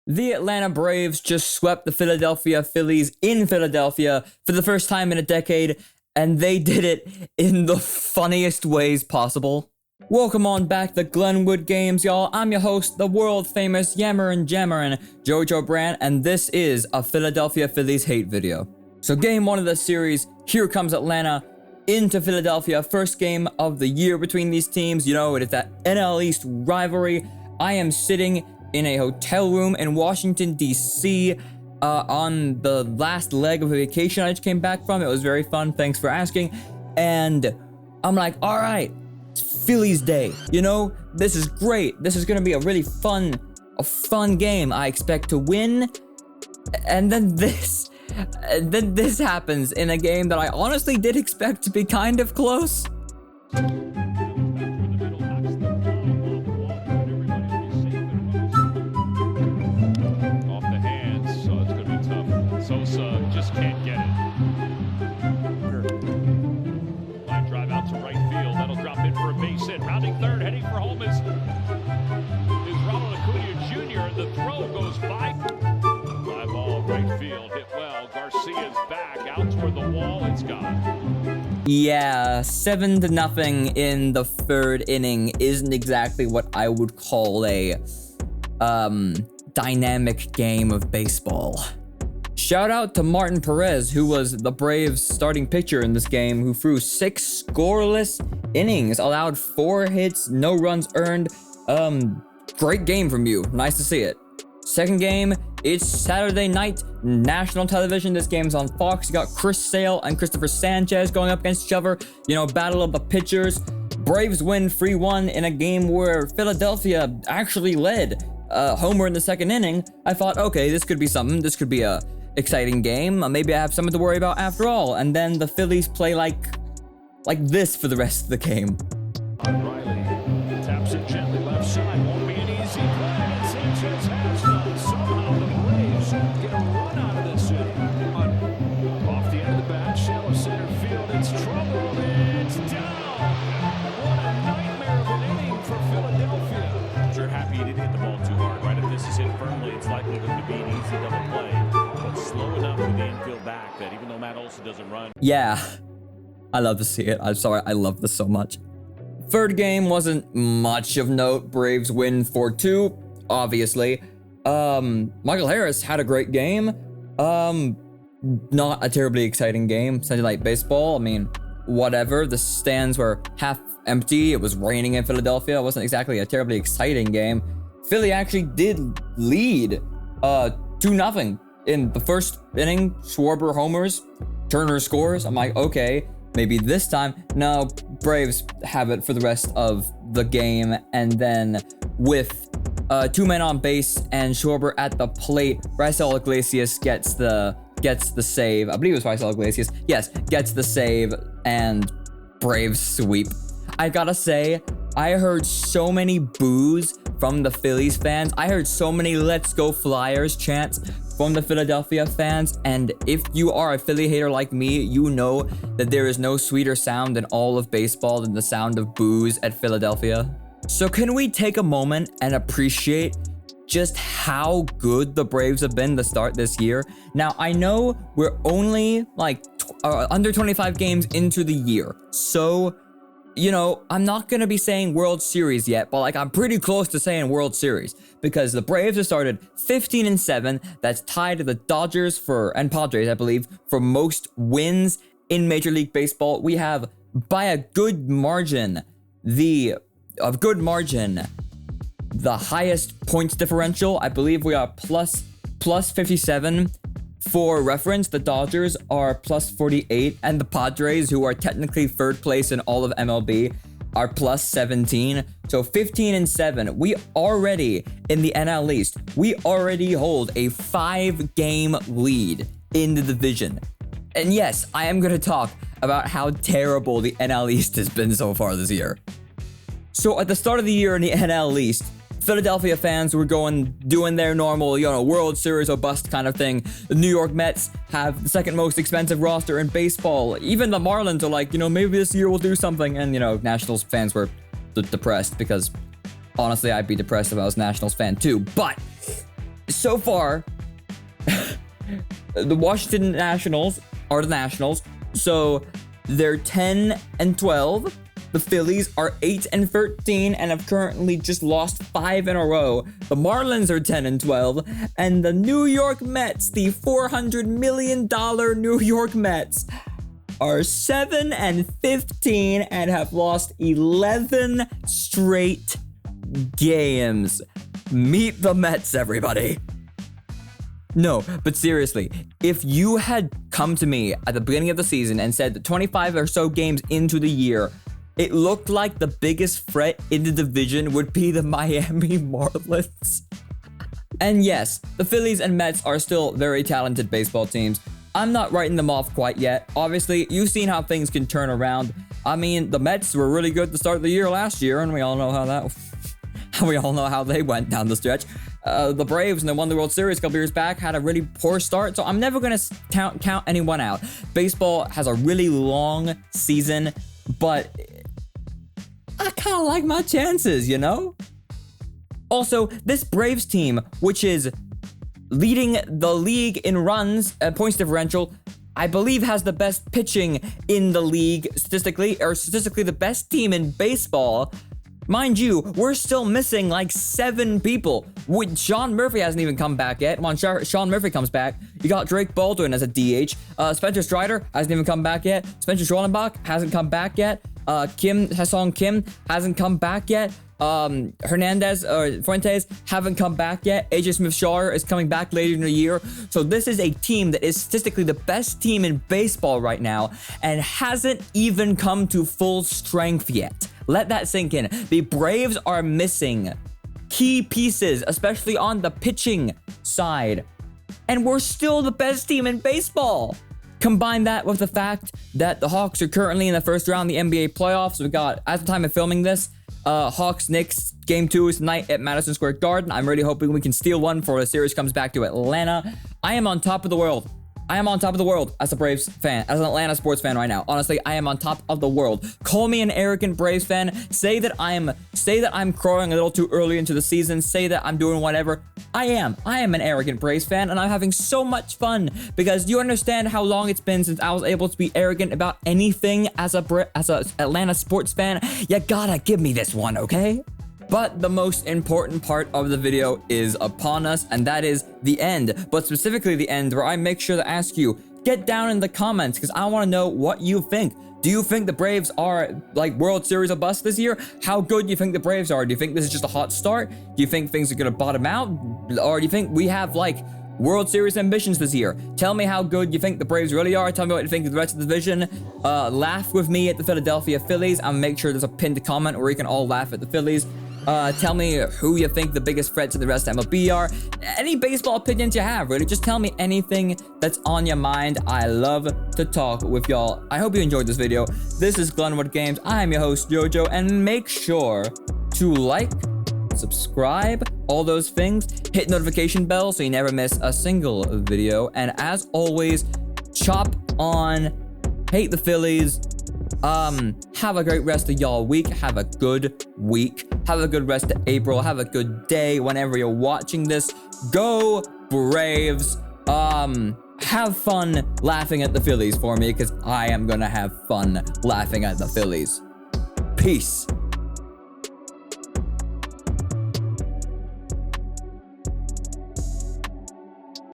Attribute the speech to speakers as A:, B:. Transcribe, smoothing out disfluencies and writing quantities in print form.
A: The Atlanta Braves just swept the Philadelphia Phillies in Philadelphia for the first time in a decade, and they did it in the funniest ways possible. Welcome on back to Glenwood Games, y'all. I'm your host, the world-famous Yammerin' Jammerin' Jojo Brand, and this is a Philadelphia Phillies hate video. So game one of the series, here comes Atlanta into Philadelphia. First game of the year between these teams. You know, it is that NL East rivalry. I am sitting in a hotel room in Washington, D.C., on the last leg of a vacation I just came back from. It was very fun, thanks for asking. And I'm like, all right, it's Phillies Day. You know, this is great. This is gonna be a really fun game. I expect to win. And then this happens in a game that I honestly did expect to be kind of close.
B: Just can't get it. Line drive out to right field. That'll drop in for a base hit. Rounding third, heading for home is Ronald Acuna Jr. And the throw goes by. Fly ball right field, hit well. Garcia's back out toward the wall. It's gone.
A: Yeah, 7-0 in the third inning isn't exactly what I would call a dynamic game of baseball. Shout out to Martin Perez, who was the Braves' starting pitcher in this game, who threw 6 scoreless innings, allowed 4 hits, no runs earned. Great game from you. Nice to see it. Second game, it's Saturday night, national television. This game's on Fox. You got Chris Sale and Christopher Sanchez going up against each other. You know, battle of the pitchers. Braves win 3-1 in a game where Philadelphia actually led. Homer in the second inning. I thought, okay, this could be something. This could be a exciting game. Maybe I have something to worry about after all. And then the Phillies play like this for the rest of the game.
B: Riley taps it gently left side. Won't be an easy play. And Sanchez has none. Somehow the Braves get a run out of this inning. Off the end of the bat, shallow center field. It's trouble. It's down. What a nightmare of an inning for Philadelphia. You're happy you didn't hit the ball too hard, right? If this is hit firmly, it's likely going to be an easy double play. Slow enough with the infield back that even though Matt Olson doesn't run.
A: Yeah, I love to see it. I'm sorry, I love this so much. Third game wasn't much of note. Braves win 4-2, obviously. Michael Harris had a great game. Not a terribly exciting game. Sunday Night Baseball, I mean, whatever. The stands were half empty. It was raining in Philadelphia. It wasn't exactly a terribly exciting game. Philly actually did lead 2-0. In the first inning, Schwarber homers, Turner scores. I'm like, okay, maybe this time. No, Braves have it for the rest of the game. And then with 2 men on base and Schwarber at the plate, Raisel Iglesias gets the save. I believe it was Raisel Iglesias. Yes, gets the save and Braves sweep. I gotta say, I heard so many boos from the Phillies fans. I heard so many "Let's Go Flyers" chants from the Philadelphia fans, and if you are a Philly hater like me, you know that there is no sweeter sound in all of baseball than the sound of boos at Philadelphia. So can we take a moment and appreciate just how good the Braves have been to start this year? Now, I know we're only like under 25 games into the year, so you know, I'm not going to be saying World Series yet, but like I'm pretty close to saying World Series because the Braves have started 15-7. That's tied to the Dodgers and Padres, I believe, for most wins in Major League Baseball. We have by a good margin, the highest points differential. I believe we are plus 57. For reference, the Dodgers are plus 48, and the Padres, who are technically third place in all of MLB, are plus 17. So 15-7. We already, in the NL East, we already hold a 5-game lead in the division. And yes, I am going to talk about how terrible the NL East has been so far this year. So at the start of the year in the NL East, Philadelphia fans were doing their normal, you know, World Series or bust kind of thing. The New York Mets have the second most expensive roster in baseball. Even the Marlins are like, you know, maybe this year we'll do something. And, you know, Nationals fans were depressed because honestly, I'd be depressed if I was a Nationals fan too. But so far, the Washington Nationals are the Nationals, so they're 10-12. The Phillies are 8-13 and have currently just lost 5 in a row. The Marlins are 10-12, and the New York Mets, the $400 million New York Mets, are 7-15 and have lost 11 straight games. Meet the Mets, everybody. No, but seriously, if you had come to me at the beginning of the season and said that 25 or so games into the year, it looked like the biggest threat in the division would be the Miami Marlins. And yes, the Phillies and Mets are still very talented baseball teams. I'm not writing them off quite yet. Obviously, you've seen how things can turn around. I mean, the Mets were really good to start the year last year, and we all know how they went down the stretch. The Braves, when they won the World Series a couple years back, had a really poor start, so I'm never going to count anyone out. Baseball has a really long season, but I kind of like my chances, you know? Also, this Braves team, which is leading the league in runs, points differential, I believe has the best pitching in the league statistically the best team in baseball. Mind you, we're still missing like 7 people. Sean Murphy hasn't even come back yet. When Sean Murphy comes back, you got Drake Baldwin as a DH. Spencer Strider hasn't even come back yet. Spencer Schwellenbach hasn't come back yet. Ha-Seong Kim hasn't come back yet. Hernandez or Fuentes haven't come back yet. AJ Smith-Shawver is coming back later in the year. So this is a team that is statistically the best team in baseball right now and hasn't even come to full strength yet. Let that sink in. The Braves are missing key pieces, especially on the pitching side. And we're still the best team in baseball. Combine that with the fact that the Hawks are currently in the first round of the NBA playoffs. We got, at the time of filming this, Hawks-Knicks Game 2 is tonight at Madison Square Garden. I'm really hoping we can steal one before the series comes back to Atlanta. I am on top of the world. I am on top of the world as a Braves fan, as an Atlanta sports fan right now. Honestly, I am on top of the world. Call me an arrogant Braves fan. Say that I'm crowing a little too early into the season. Say that I'm doing whatever. I am an arrogant Braves fan, and I'm having so much fun because you understand how long it's been since I was able to be arrogant about anything as a Atlanta sports fan. You gotta give me this one, okay? But the most important part of the video is upon us, and that is the end. But specifically the end where I make sure to ask you, get down in the comments because I want to know what you think. Do you think the Braves are like World Series or bust this year? How good do you think the Braves are? Do you think this is just a hot start? Do you think things are going to bottom out? Or do you think we have like World Series ambitions this year? Tell me how good you think the Braves really are. Tell me what you think of the rest of the division. Laugh with me at the Philadelphia Phillies. I'll make sure there's a pinned comment where you can all laugh at the Phillies. Tell me who you think the biggest threats of the rest of MLB are. Any baseball opinions you have, really. Just tell me anything that's on your mind. I love to talk with y'all. I hope you enjoyed this video. This is Glenwood Games. I am your host, Jojo, and make sure to like, subscribe, all those things. Hit notification bell so you never miss a single video. And as always, chop on, hate the Phillies. Have a great rest of y'all week. Have a good week. Have a good rest of April. Have a good day whenever you're watching this. Go Braves. Have fun laughing at the Phillies for me because I am gonna have fun laughing at the Phillies. Peace.